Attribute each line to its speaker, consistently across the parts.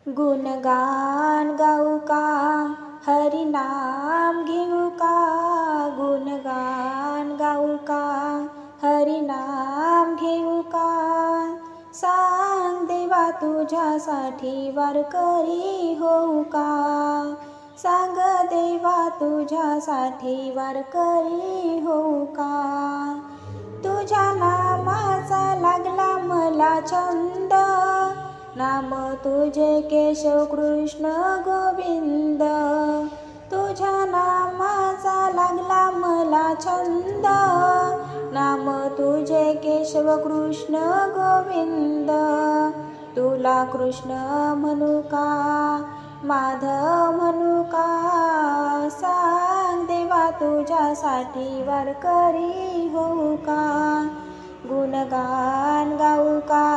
Speaker 1: गुणगान गाऊ का, हरिनाम घेऊ का, गुणगान गाऊ का, हरिनाम घेऊ का. सांग देवा तुझ्यासाठी वारकरी होऊ का, सांग देवा तुझ्यासाठी वारकरी होऊ का. तुझ्या नामाचा लागला मला छंद, नाम तुझे केशव कृष्ण गोविंद. तुझ्या नामाचा लागला मला छंद, नाम तुझे केशव कृष्ण गोविंद. तुला कृष्ण म्हणू का, माधव म्हणू का. सांग देवा तुझ्यासाठी वारकरी होऊ का. गुणगान गाऊ का,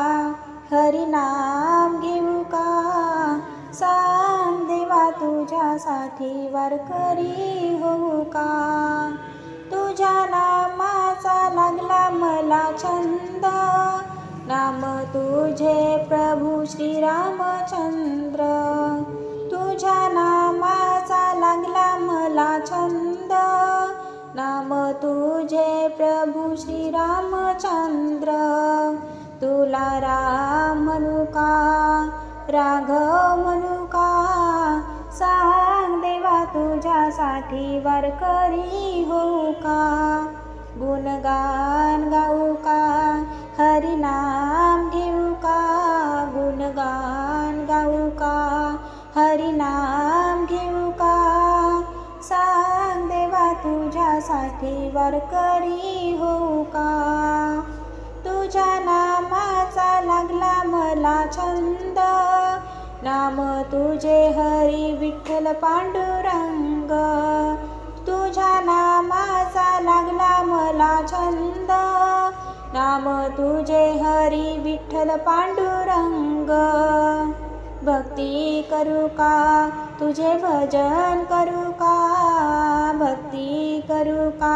Speaker 1: हरिनाम घेऊ का. सांग देवा तुझ्यासाठी वारकरी होऊ का. तुझ्या नामाचा लागला मला छंद, नाम तुझे प्रभू श्री रामचंद्र. तुझ्या नामाचा लागला मला छंद, नाम तुझे प्रभू श्री रामचंद्र. तुला राम म्हणू का, राघव म्हणू का. सांग देवा तुझ्यासाठी वारकरी होऊ का. गुणगान गाऊ का, हरिनाम घेऊ का. गुणगान गाऊ का, हरिनाम घेऊ का. सांग देवा तुझ्यासाठी वारकरी होऊ का. तुझ्या नामाचा लागला मला छंद, नाम तुझे हरी विठ्ठल पांडुरंग. तुझ्या नामाचा लागला मला छंद, नाम तुझे हरी विठ्ठल पांडुरंग. भक्ती करू का, तुझे भजन करू का. भक्ती करू का,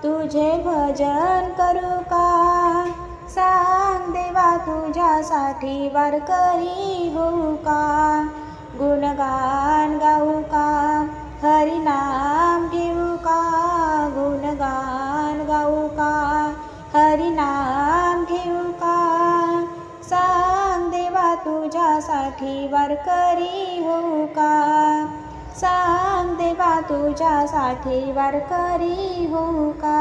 Speaker 1: तुझे भजन करू का. सांग देवा तुझ्यासाठी वारकरी होऊ का. गुणगान गाऊ का, हरिनाम घेऊ का. गुणगान गाऊ का, हरिनाम घेऊ का. सांग देवा तुझ्यासाठी वारकरी होऊ का. सांग देवा तुझ्यासाठी वारकरी होऊ का.